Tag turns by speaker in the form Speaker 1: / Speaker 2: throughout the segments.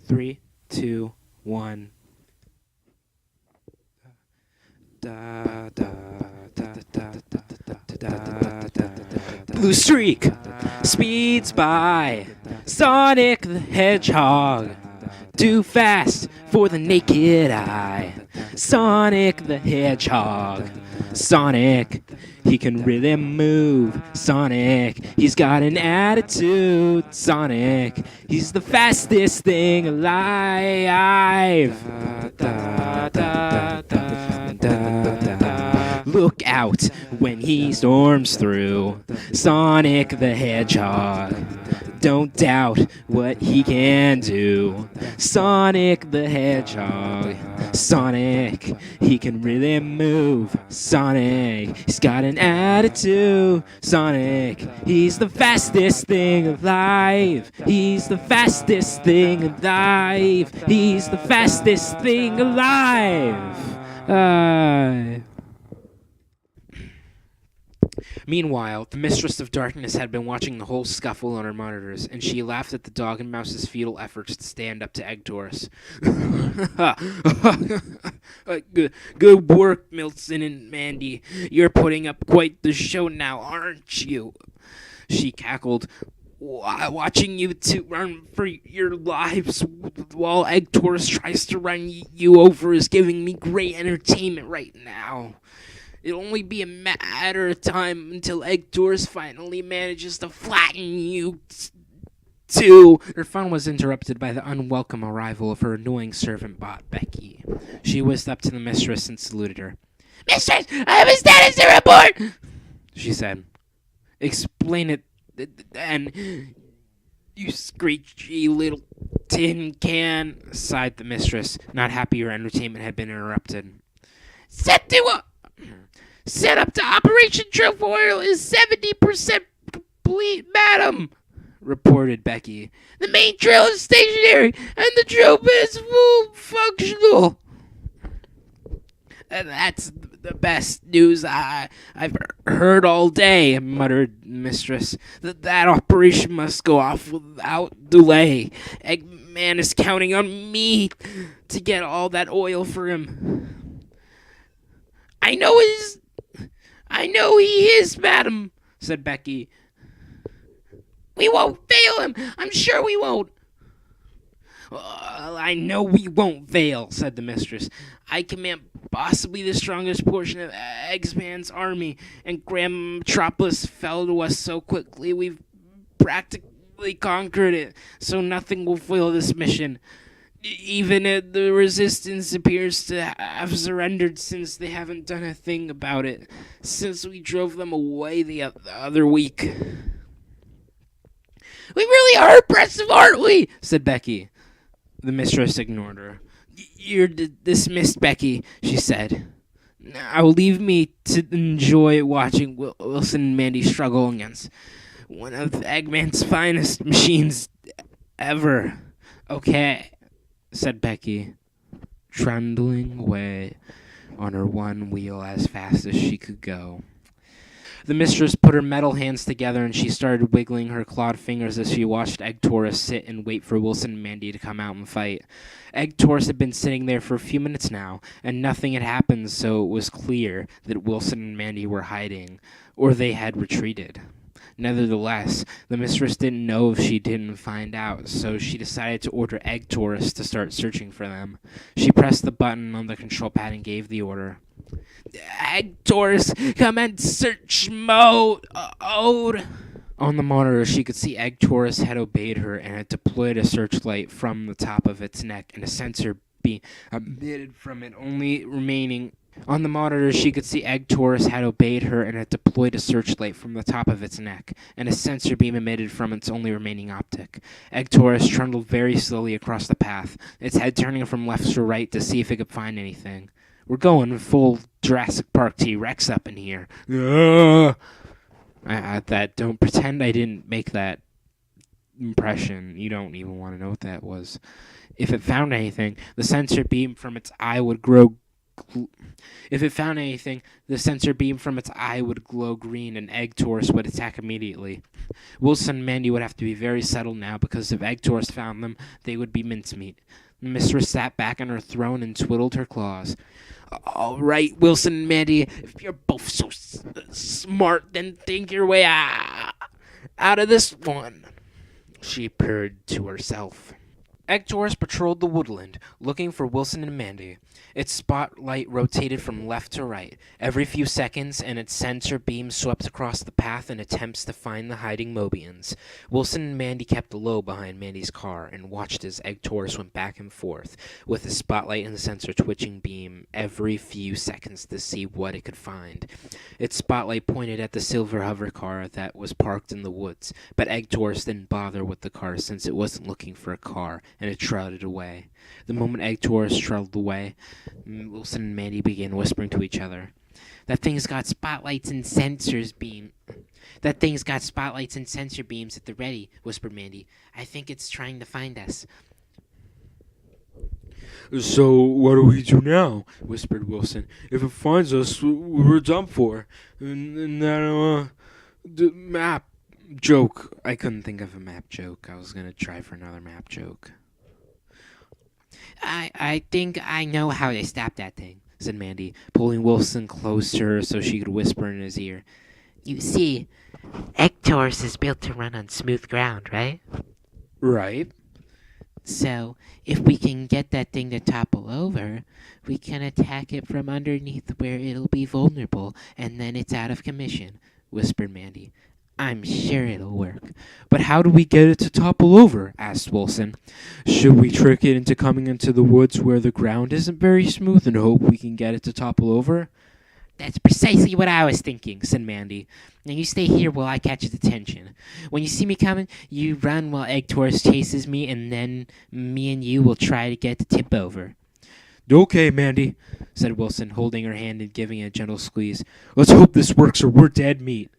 Speaker 1: 3, 2, 1. Da, da, da, da, da, da, da. Blue streak speeds by. Sonic the Hedgehog, too fast for the naked eye. Sonic the Hedgehog, Sonic, he can really move. Sonic, he's got an attitude. Sonic, he's the fastest thing alive. Look out when he storms through. Sonic the Hedgehog, don't doubt what he can do. Sonic the Hedgehog, Sonic, he can really move. Sonic, he's got an attitude. Sonic, he's the fastest thing alive. He's the fastest thing alive. He's the fastest thing alive. Meanwhile, the Mistress of Darkness had been watching the whole scuffle on her monitors, and she laughed at the dog and mouse's futile efforts to stand up to Egg Taurus. Good work, Milton and Mandy. You're putting up quite the show now, aren't you? She cackled. Watching you two run for your lives while Egg Taurus tries to run you over is giving me great entertainment right now. It'll only be a matter of time until Egg Taurus finally manages to flatten you two. Her fun was interrupted by the unwelcome arrival of her annoying servant bot, Becky. She whizzed up to the mistress and saluted her. "Mistress, I have a status to report," she said. "Explain it, and you screechy little tin can," sighed the mistress, not happy her entertainment had been interrupted. Set up to Operation Trefoil is 70% complete, madam," reported Becky. "The main trail is stationary, and the troop is full functional." "That's the best news I've heard all day," muttered Mistress. That operation must go off without delay. Eggman is counting on me to get all that oil for him." I know he is, madam," said Becky. "We won't fail him. I'm sure we won't." "I know we won't fail," said the mistress. "I command possibly the strongest portion of Eggman's army, and Grand Metropolis fell to us so quickly we've practically conquered it, so nothing will foil this mission. Even the resistance appears to have surrendered, since they haven't done a thing about it since we drove them away the other week." "We really are impressive, aren't we?" said Becky. The mistress ignored her. "You're dismissed, Becky," she said. "Now leave me to enjoy watching Wilson and Mandy struggle against one of Eggman's finest machines ever." "Okay," said Becky, trundling away on her one wheel as fast as she could go. The mistress put her metal hands together, and she started wiggling her clawed fingers as she watched Egg Taurus sit and wait for Wilson and Mandy to come out and fight. Egg Taurus had been sitting there for a few minutes now, and nothing had happened, so it was clear that Wilson and Mandy were hiding, or they had retreated. Nevertheless, the mistress didn't know if she didn't find out, so she decided to order Egg Taurus to start searching for them. She pressed the button on the control pad and gave the order. "Egg Taurus, commence search mode." On the monitor, she could see Egg Taurus had obeyed her and had deployed a searchlight from the top of its neck and a sensor beam emitted from it only remaining. On the monitor, she could see Egg Taurus had obeyed her and had deployed a searchlight from the top of its neck, and a sensor beam emitted from its only remaining optic. Egg Taurus trundled very slowly across the path, its head turning from left to right to see if it could find anything. "We're going full Jurassic Park T-Rex up in here." Don't pretend I didn't make that impression. You don't even want to know what that was. If it found anything, the sensor beam from its eye would grow If it found anything, the sensor beam from its eye would glow green and Egg Taurus would attack immediately. Wilson and Mandy would have to be very subtle now because if Egg Taurus found them, they would be mincemeat. The mistress sat back on her throne and twiddled her claws. All right, Wilson and Mandy, if you're both so smart, then think your way out of this one, she purred to herself. Egg Taurus patrolled the woodland, looking for Wilson and Mandy. Its spotlight rotated from left to right every few seconds, and its sensor beam swept across the path in attempts to find the hiding Mobians. Wilson and Mandy kept low behind Mandy's car and watched as Egg Taurus went back and forth, with the spotlight and the sensor twitching beam every few seconds to see what it could find. Its spotlight pointed at the silver hover car that was parked in the woods, but Egg Taurus didn't bother with the car since it wasn't looking for a car, and it trotted away. The moment Egg Taurus trotted away, Wilson and Mandy began whispering to each other. That thing's got spotlights and sensor beams at the ready, whispered Mandy. I think it's trying to find us.
Speaker 2: So what do we do now? Whispered Wilson. If it finds us, we're done for. And that, the map joke.
Speaker 1: I couldn't think of a map joke. I was going to try for another map joke. I think I know how to stop that thing, said Mandy, pulling Wilson close to her so she could whisper in his ear. You see, Egg Taurus is built to run on smooth ground, right?
Speaker 2: Right.
Speaker 1: So, if we can get that thing to topple over, we can attack it from underneath where it'll be vulnerable, and then it's out of commission, whispered Mandy. I'm sure it'll work.
Speaker 2: But how do we get it to topple over? Asked Wilson. Should we trick it into coming into the woods where the ground isn't very smooth and hope we can get it to topple over?
Speaker 1: That's precisely what I was thinking, said Mandy. Now you stay here while I catch its attention. When you see me coming, you run while Egg Taurus chases me, and then me and you will try to get the tip over.
Speaker 2: Okay, Mandy, said Wilson, holding her hand and giving it a gentle squeeze. Let's hope this works or we're dead meat.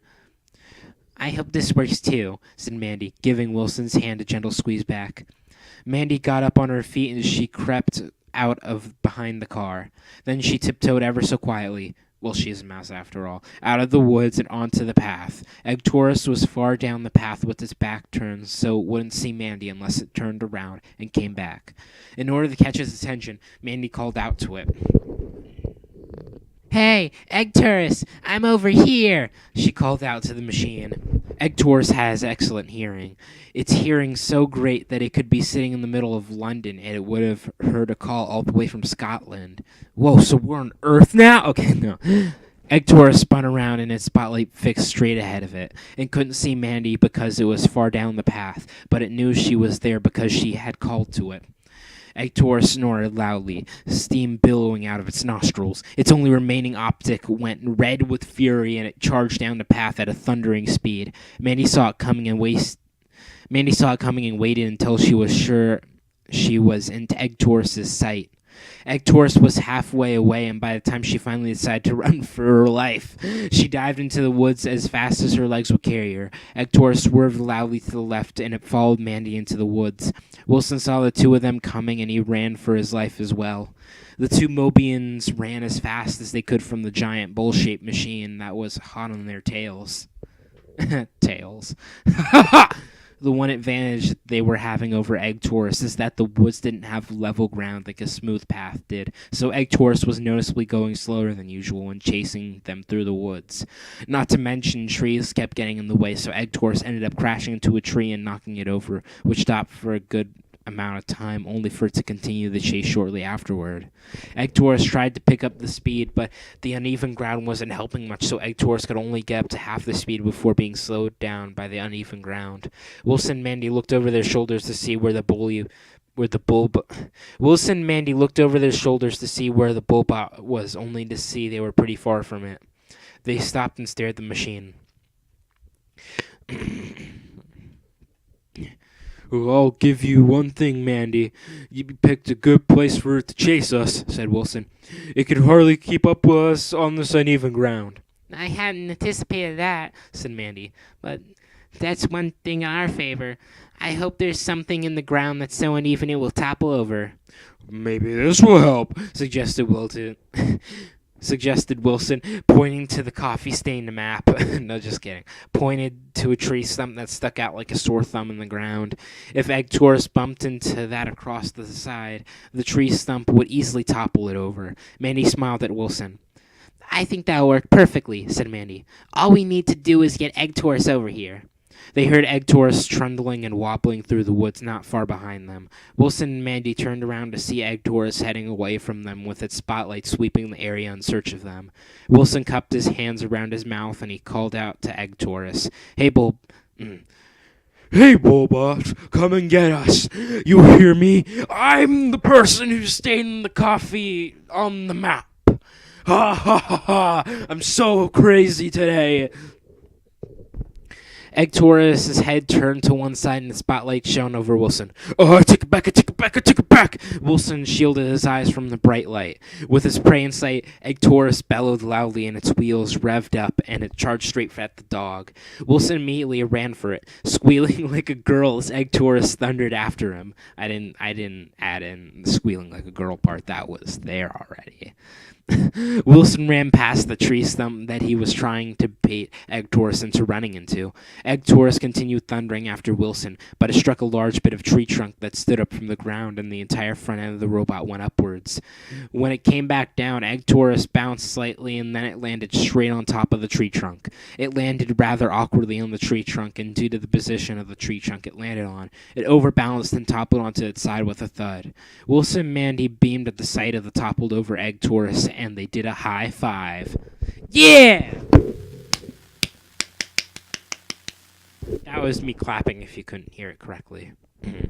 Speaker 1: I hope this works too, said Mandy, giving Wilson's hand a gentle squeeze back. Mandy got up on her feet and she crept out of behind the car. Then she tiptoed ever so quietly, well, she is a mouse after all, out of the woods and onto the path. Egg Taurus was far down the path with its back turned so it wouldn't see Mandy unless it turned around and came back. In order to catch its attention, Mandy called out to it. Hey, Egg Taurus, I'm over here, she called out to the machine. Egg Taurus has excellent hearing. Its hearing so great that it could be sitting in the middle of London and it would have heard a call all the way from Scotland. Whoa, so we're on Earth now? Okay, no. Egg Taurus spun around and its spotlight fixed straight ahead of it and couldn't see Mandy because it was far down the path, but it knew she was there because she had called to it. Egg Taurus snorted loudly, steam billowing out of its nostrils. Its only remaining optic went red with fury, and it charged down the path at a thundering speed. Mandy saw it coming and waited until she was sure she was in Egg Taurus's sight. Egg Taurus was halfway away, and by the time she finally decided to run for her life, she dived into the woods as fast as her legs would carry her. Egg Taurus swerved loudly to the left, and it followed Mandy into the woods. Wilson saw the two of them coming, and he ran for his life as well. The two Mobians ran as fast as they could from the giant bowl-shaped machine that was hot on their tails. Tails. The one advantage they were having over Egg Taurus is that the woods didn't have level ground like a smooth path did, so Egg Taurus was noticeably going slower than usual when chasing them through the woods. Not to mention, trees kept getting in the way, so Egg Taurus ended up crashing into a tree and knocking it over, which stopped for a good amount of time, only for it to continue the chase shortly afterward. Egg Taurus tried to pick up the speed, but the uneven ground wasn't helping much, so Egg Taurus could only get up to half the speed before being slowed down by the uneven ground. Wilson and Mandy looked over their shoulders to see where the bullbot was, only to see they were pretty far from it. They stopped and stared at the machine.
Speaker 2: Well, I'll give you one thing, Mandy. You picked a good place for it to chase us, said Wilson. It could hardly keep up with us on this uneven ground.
Speaker 1: I hadn't anticipated that, said Mandy, but That's one thing in our favor. I hope there's something in the ground that's so uneven it will topple over.
Speaker 2: Maybe this will help.
Speaker 1: Suggested Wilson, pointing to the coffee-stained map. No, just kidding. Pointed to a tree stump that stuck out like a sore thumb in the ground. If Egg Taurus bumped into that across the side, the tree stump would easily topple it over. Mandy smiled at Wilson. I think that'll work perfectly, said Mandy. All we need to do is get Egg Taurus over here. They heard Egg Taurus trundling and wobbling through the woods not far behind them. Wilson and Mandy turned around to see Egg Taurus heading away from them with its spotlight sweeping the area in search of them. Wilson cupped his hands around his mouth and he called out to Egg Taurus. Hey,
Speaker 2: Hey, Bulbot, come and get us. You hear me? I'm the person who stained the coffee on the map. Ha ha ha ha! I'm so crazy today.
Speaker 1: Egg Taurus's head turned to one side and the spotlight shone over Wilson.
Speaker 2: Oh, I take it back, I take it back, I take it back!
Speaker 1: Wilson shielded his eyes from the bright light. With his prey in sight, Egg Taurus bellowed loudly and its wheels revved up and it charged straight at the dog. Wilson immediately ran for it, squealing like a girl as Egg Taurus thundered after him. I didn't add in the squealing like a girl part. That was there already. Wilson ran past the tree stump that he was trying to bait Egg Taurus into running into. Egg Taurus continued thundering after Wilson, but it struck a large bit of tree trunk that stood up from the ground, and the entire front end of the robot went upwards. When it came back down, Egg Taurus bounced slightly, and then it landed straight on top of the tree trunk. It landed rather awkwardly on the tree trunk, and due to the position of the tree trunk it landed on, it overbalanced and toppled onto its side with a thud. Wilson and Mandy beamed at the sight of the toppled over Egg Taurus, and they did a high five. Yeah! That was me clapping if you couldn't hear it correctly. I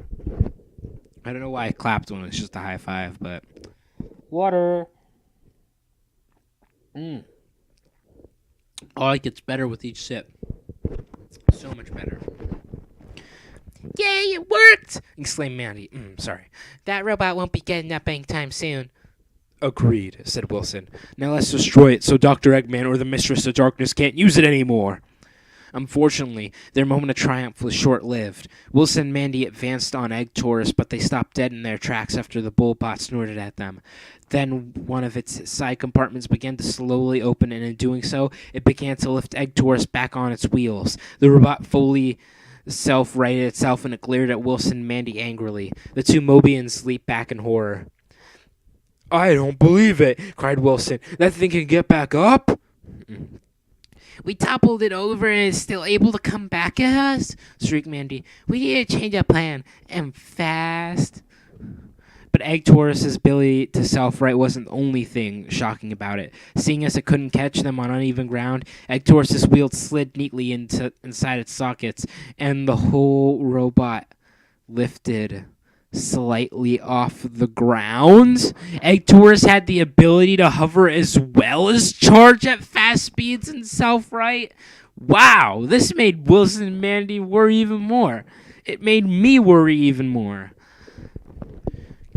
Speaker 1: don't know why I clapped when it's just a high five, but... Water! Oh, it gets better with each sip. So much better. Yay, it worked! Exclaimed Mandy. Sorry. That robot won't be getting up anytime soon.
Speaker 2: Agreed, said Wilson. Now let's destroy it so Dr. Eggman or the Mistress of Darkness can't use it anymore.
Speaker 1: Unfortunately, their moment of triumph was short-lived. Wilson and Mandy advanced on Egg Taurus, but they stopped dead in their tracks after the bullbot snorted at them. Then one of its side compartments began to slowly open, and in doing so, it began to lift Egg Taurus back on its wheels. The robot fully self-righted itself, and it glared at Wilson and Mandy angrily. The two Mobians leaped back in horror.
Speaker 2: I don't believe it, cried Wilson. That thing can get back up?
Speaker 1: We toppled it over and it's still able to come back at us? Shrieked Mandy. We need to change our plan, and fast. But Egg Taurus's ability to self-right wasn't the only thing shocking about it. Seeing as it couldn't catch them on uneven ground, Egg Taurus's wheels slid neatly inside its sockets, and the whole robot lifted slightly off the ground. Egg Taurus had the ability to hover as well as charge at fast speeds and self-right. Wow, this made Wilson and Mandy worry even more. It made me worry even more.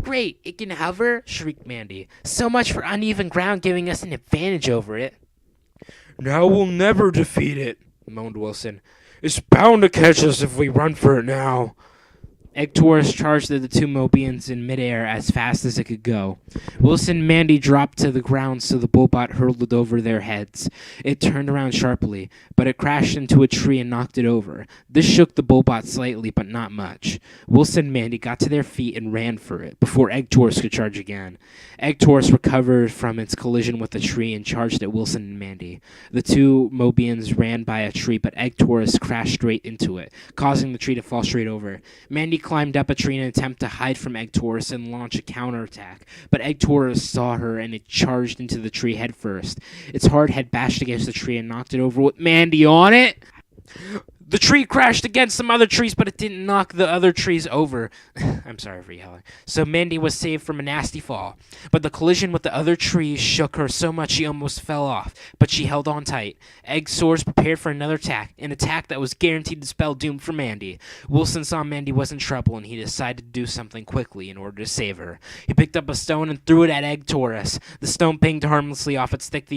Speaker 1: Great, it can hover, shrieked Mandy. So much for uneven ground giving us an advantage over it.
Speaker 2: Now we'll never defeat it, moaned Wilson. It's bound to catch us if we run for it now.
Speaker 1: Egg Taurus charged at the two Mobians in midair as fast as it could go. Wilson and Mandy dropped to the ground so the bullbot hurled it over their heads. It turned around sharply, but it crashed into a tree and knocked it over. This shook the bullbot slightly, but not much. Wilson and Mandy got to their feet and ran for it, before Egg Taurus could charge again. Egg Taurus recovered from its collision with the tree and charged at Wilson and Mandy. The two Mobians ran by a tree, but Egg Taurus crashed straight into it, causing the tree to fall straight over. Mandy climbed up a tree in an attempt to hide from Egg Taurus and launch a counterattack, but Egg Taurus saw her and it charged into the tree headfirst. Its hard head bashed against the tree and knocked it over with Mandy on it. The tree crashed against some other trees, but it didn't knock the other trees over. I'm sorry for yelling. So Mandy was saved from a nasty fall. But the collision with the other trees shook her so much she almost fell off, but she held on tight. Egg Taurus prepared for another attack, an attack that was guaranteed to spell doom for Mandy. Wilson saw Mandy was in trouble, and he decided to do something quickly in order to save her. He picked up a stone and threw it at Egg Taurus. The stone pinged harmlessly off its thick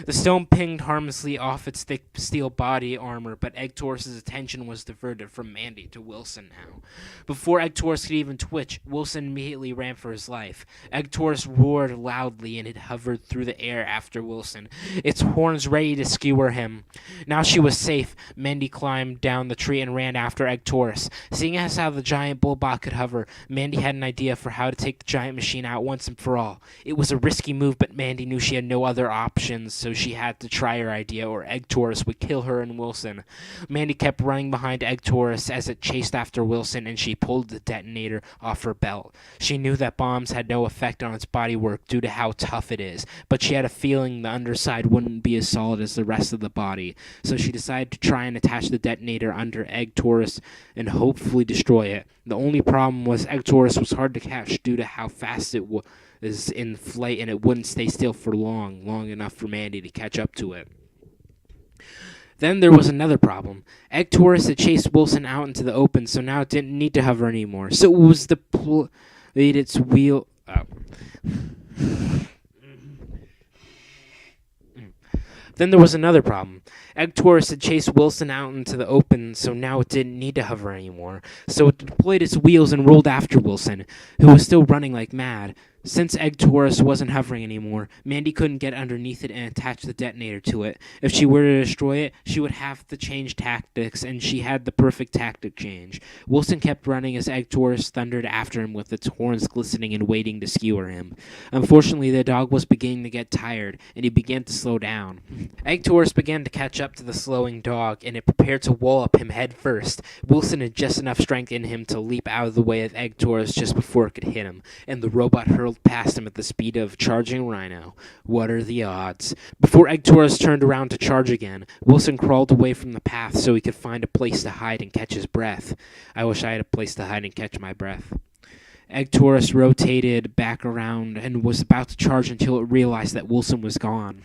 Speaker 1: The stone pinged harmlessly off its thick steel body armor, but Egg-Taurus's attention was diverted from Mandy to Wilson now. Before Egg-Taurus could even twitch, Wilson immediately ran for his life. Egg-Taurus roared loudly, and it hovered through the air after Wilson, its horns ready to skewer him. Now she was safe. Mandy climbed down the tree and ran after Egg-Taurus. Seeing as how the giant bullbot could hover, Mandy had an idea for how to take the giant machine out once and for all. It was a risky move, but Mandy knew she had no other option, so she had to try her idea, or Egg-Taurus would kill her and Wilson. Mandy kept running behind Egg-Taurus as it chased after Wilson, and she pulled the detonator off her belt. She knew that bombs had no effect on its bodywork due to how tough it is, but she had a feeling the underside wouldn't be as solid as the rest of the body, so she decided to try and attach the detonator under Egg-Taurus and hopefully destroy it. The only problem was Egg-Taurus was hard to catch due to how fast it was in flight, and it wouldn't stay still for long enough for Mandy to catch up to it. Then there was another problem. Egg-Taurus had chased Wilson out into the open, so now it didn't need to hover anymore. So it was deployed its wheel. Then there was another problem. Egg-Taurus had chased Wilson out into the open, so now it didn't need to hover anymore. So it deployed its wheels and rolled after Wilson, who was still running like mad. Since Egg-Taurus wasn't hovering anymore, Mandy couldn't get underneath it and attach the detonator to it. If she were to destroy it, she would have to change tactics, and she had the perfect tactic change. Wilson kept running as Egg-Taurus thundered after him with its horns glistening and waiting to skewer him. Unfortunately, the dog was beginning to get tired, and he began to slow down. Egg-Taurus began to catch up to the slowing dog, and it prepared to wallop him head first. Wilson had just enough strength in him to leap out of the way of Egg-Taurus just before it could hit him, and the robot hurled past him at the speed of charging rhino. What are the odds? Before Egg-Taurus turned around to charge again, Wilson crawled away from the path so he could find a place to hide and catch his breath. I wish I had a place to hide and catch my breath. Egg-Taurus rotated back around and was about to charge until it realized that Wilson was gone.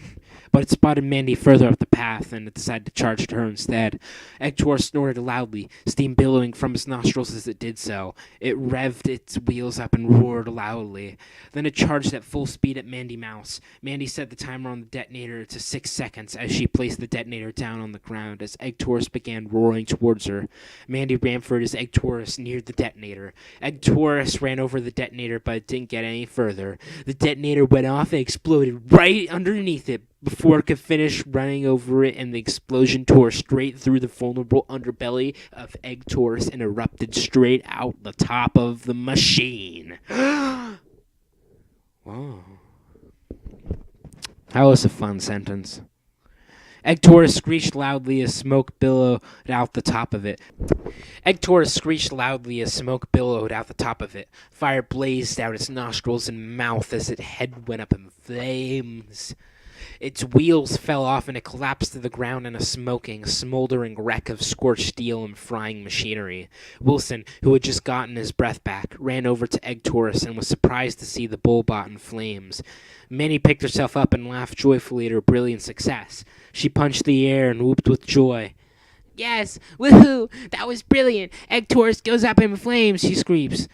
Speaker 1: But it spotted Mandy further up the path, and it decided to charge at her instead. Egg-Taurus snorted loudly, steam billowing from its nostrils as it did so. It revved its wheels up and roared loudly. Then it charged at full speed at Mandy Mouse. Mandy set the timer on the detonator to 6 seconds as she placed the detonator down on the ground as Egg-Taurus began roaring towards her. Mandy ran for it as Egg-Taurus neared the detonator. Egg-Taurus ran over the detonator, but it didn't get any further. The detonator went off and exploded right underneath it before it could finish running over it, and the explosion tore straight through the vulnerable underbelly of Egg-Taurus and erupted straight out the top of the machine. Whoa. That was a fun sentence. Egg-Taurus screeched loudly as smoke billowed out the top of it. Egg-Taurus screeched loudly as smoke billowed out the top of it. Fire blazed out its nostrils and mouth as its head went up in flames. Its wheels fell off and it collapsed to the ground in a smoldering wreck of scorched steel and frying machinery. Wilson, who had just gotten his breath back, ran over to Egg-Taurus and was surprised to see the bullbot in flames. Mandy picked herself up and laughed joyfully at her brilliant success. She punched the air and whooped with joy. "Yes, woohoo! That was brilliant! Egg-Taurus goes up in flames," she screams.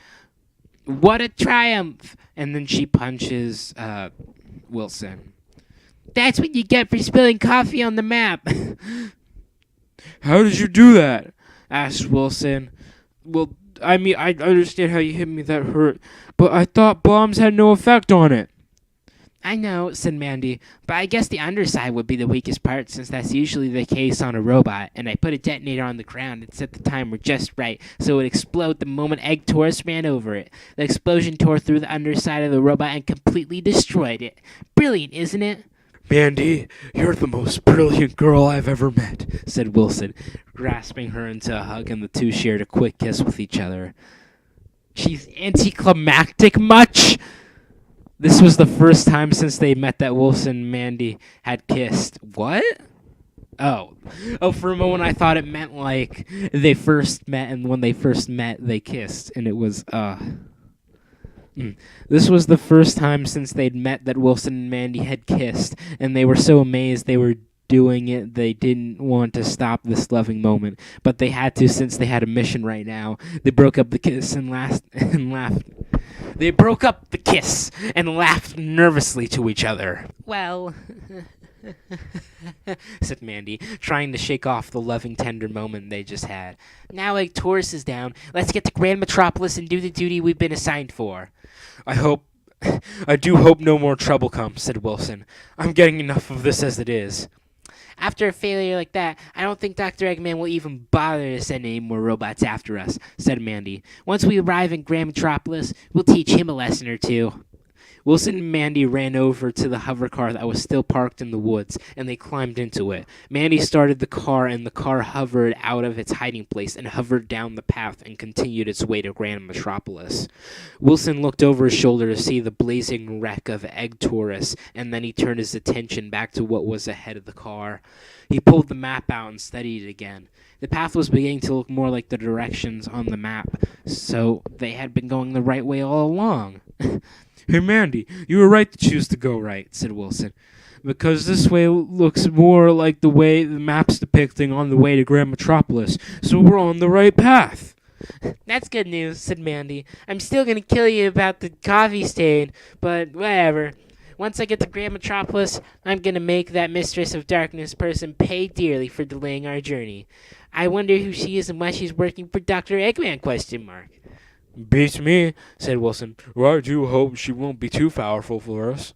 Speaker 1: "What a triumph!" And then she punches Wilson. "That's what you get for spilling coffee on the map."
Speaker 2: How did you do that?
Speaker 1: asked Wilson.
Speaker 2: Well, I mean, I understand how you hit me, that hurt, but I thought bombs had no effect on it.
Speaker 1: "I know," said Mandy, "but I guess the underside would be the weakest part since that's usually the case on a robot, and I put a detonator on the ground and set the timer just right so it would explode the moment Egg-Taurus ran over it. The explosion tore through the underside of the robot and completely destroyed it. Brilliant, isn't it?"
Speaker 2: "Mandy, you're the most brilliant girl I've ever met,"
Speaker 1: said Wilson, grasping her into a hug, and the two shared a quick kiss with each other. "She's anticlimactic much?" This was the first time since they met that Wilson and Mandy had kissed. What? Oh, for a moment I thought it meant like they first met, and when they first met, they kissed, and it was, This was the first time since they'd met that Wilson and Mandy had kissed, and they were so amazed they were doing it they didn't want to stop this loving moment, but they had to since they had a mission right now. They broke up the kiss and laughed. They broke up the kiss and laughed nervously to each other. "Well," said Mandy, trying to shake off the loving, tender moment they just had. Now Taurus is down. Let's get to Grand Metropolis and do the duty we've been assigned for.
Speaker 2: I do hope no more trouble comes, said Wilson. I'm getting enough of this as it is.
Speaker 1: After a failure like that, I don't think Dr. Eggman will even bother to send any more robots after us, said Mandy. Once we arrive in Grand Metropolis, we'll teach him a lesson or two. Wilson and Mandy ran over to the hover car that was still parked in the woods, and they climbed into it. Mandy started the car, and the car hovered out of its hiding place and hovered down the path and continued its way to Grand Metropolis. Wilson looked over his shoulder to see the blazing wreck of Egg Taurus, and then he turned his attention back to what was ahead of the car. He pulled the map out and studied it again. The path was beginning to look more like the directions on the map, so they had been going the right way all along.
Speaker 2: Hey, Mandy, you were right to choose to go right, said Wilson, because this way looks more like the way the map's depicting on the way to Grand Metropolis, so we're on the right path.
Speaker 1: That's good news, said Mandy. I'm still going to kill you about the coffee stain, but whatever. Once I get to Grand Metropolis, I'm going to make that Mistress of Darkness person pay dearly for delaying our journey. I wonder who she is and why she's working for Dr. Eggman, ?
Speaker 2: Beats me, said Wilson. Well, I do hope she won't be too powerful for us.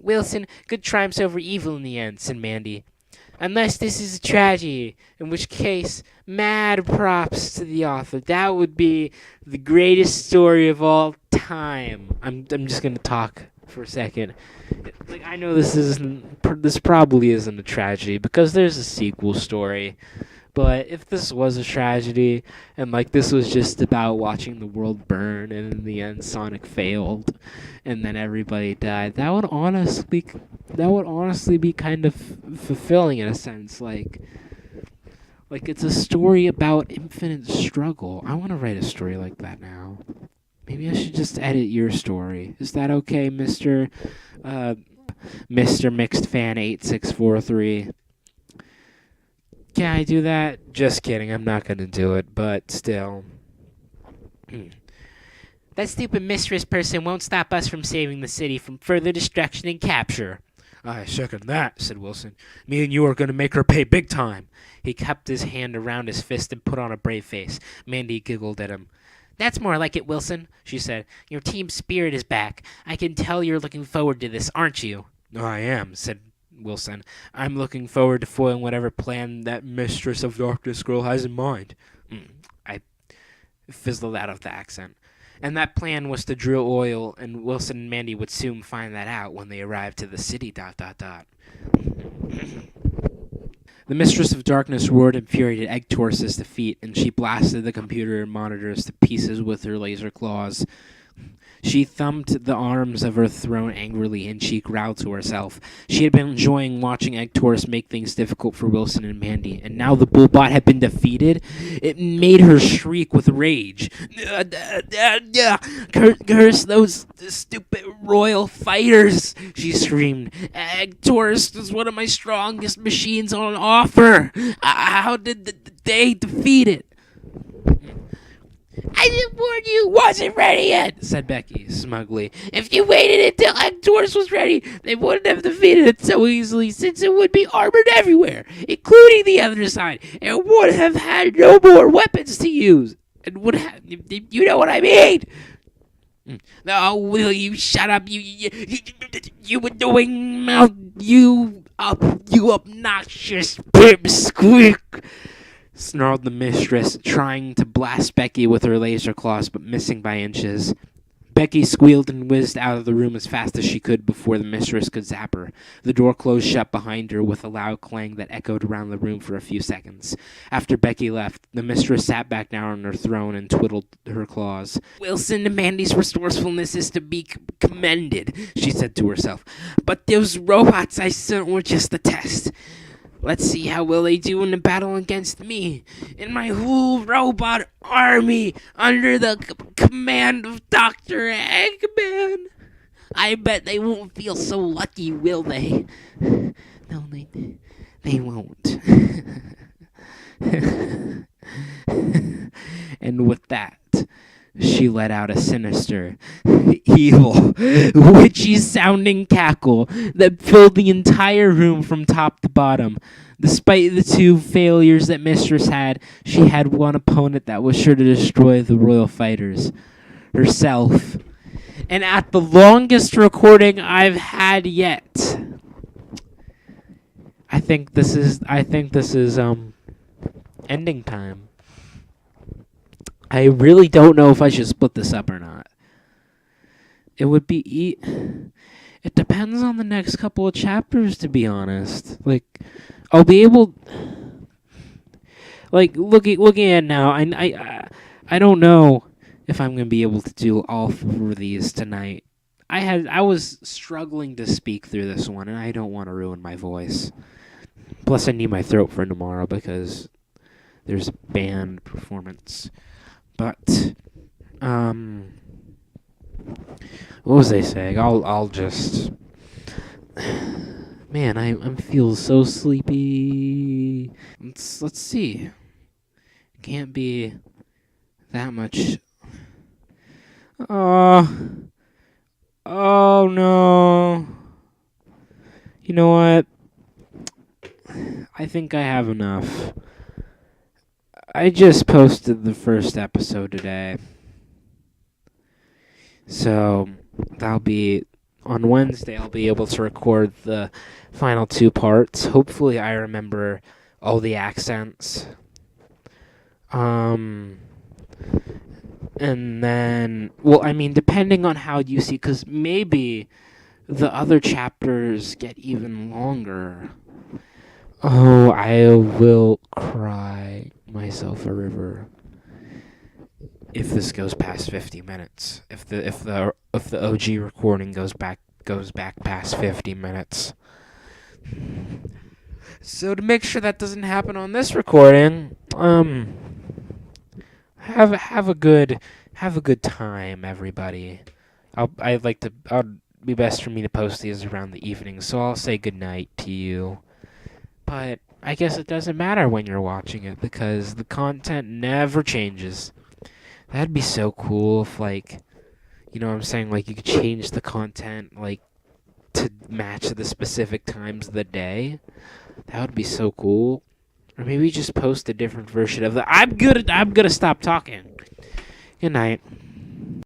Speaker 1: Wilson, good triumphs over evil in the end, said Mandy. Unless this is a tragedy, in which case, mad props to the author. That would be the greatest story of all time. I'm just going to talk for a second. I know this probably isn't a tragedy because there's a sequel story. But if this was a tragedy, and this was just about watching the world burn, and in the end Sonic failed, and then everybody died, that would honestly be kind of fulfilling in a sense. Like it's a story about infinite struggle. I want to write a story like that now. Maybe I should just edit your story. Is that okay, Mr. Mixed Fan 8643? Can I do that? Just kidding. I'm not going to do it, but still. That stupid mistress person won't stop us from saving the city from further destruction and capture.
Speaker 2: I second that, said Wilson. Me and you are going to make her pay big time.
Speaker 1: He cupped his hand around his fist and put on a brave face. Mandy giggled at him. That's more like it, Wilson, she said. Your team spirit is back. I can tell you're looking forward to this, aren't you?
Speaker 2: I am, said Wilson. I'm looking forward to foiling whatever plan that Mistress of Darkness girl has in mind.
Speaker 1: I fizzled out of the accent. And that plan was to drill oil, and Wilson and Mandy would soon find that out when they arrived to the city, ... The Mistress of Darkness roared in fury at Egg Taurus's defeat, and she blasted the computer monitors to pieces with her laser claws. She thumped the arms of her throne angrily, and she growled to herself. She had been enjoying watching Egg Taurus make things difficult for Wilson and Mandy, and now the Bullbot had been defeated. It made her shriek with rage. Curse those stupid royal fighters, she screamed. Egg Taurus is one of my strongest machines on offer. How did they defeat it? I didn't warn you, wasn't ready yet, said Becky smugly. If you waited until Egg Taurus was ready, they wouldn't have defeated it so easily, since it would be armored everywhere, including the other side, and would have had no more weapons to use. And would have, you know what I mean? Oh, will you shut up, you annoying mouth, you obnoxious pipsqueak, snarled the mistress, trying to blast Becky with her laser claws, but missing by inches. Becky squealed and whizzed out of the room as fast as she could before the mistress could zap her. The door closed shut behind her with a loud clang that echoed around the room for a few seconds. After Becky left, the mistress sat back down on her throne and twiddled her claws. Wilson and Mandy's resourcefulness is to be commended, she said to herself. But those robots I sent were just a test. Let's see how well they do in the battle against me and my whole robot army under the command of Dr. Eggman. I bet they won't feel so lucky, will they? No, they won't. And with that, she let out a sinister evil, witchy-sounding cackle that filled the entire room from top to bottom. Despite the two failures that Mistress had, she had one opponent that was sure to destroy the royal fighters. Herself. And at the longest recording I've had yet, I think this is ending time. I really don't know if I should split this up or not. It would be it depends on the next couple of chapters, to be honest. Like, I'll be able, like, looking at it now, I don't know if I'm gonna be able to do all 4 of these tonight. I was struggling to speak through this one, and I don't want to ruin my voice. Plus, I need my throat for tomorrow because there's a band performance. But, what was I saying? I'll just, man, I feel so sleepy. Let's see. Can't be that much. Oh no. You know what? I think I have enough. I just posted the first episode today. So, that'll be on Wednesday. I'll be able to record the final 2 parts. Hopefully I remember all the accents. And then, well, I mean, depending on how you see, because maybe the other chapters get even longer. Oh, I will cry myself a river if this goes past 50 minutes. If the OG recording goes back past 50 minutes. So to make sure that doesn't happen on this recording, have a good time, everybody. I'll be best for me to post these around the evening, so I'll say good night to you. But I guess it doesn't matter when you're watching it because the content never changes. That'd be so cool if, like, you know what I'm saying, like, you could change the content, like, to match the specific times of the day. That would be so cool. Or maybe just post a different version of the I'm gonna stop talking. Good night.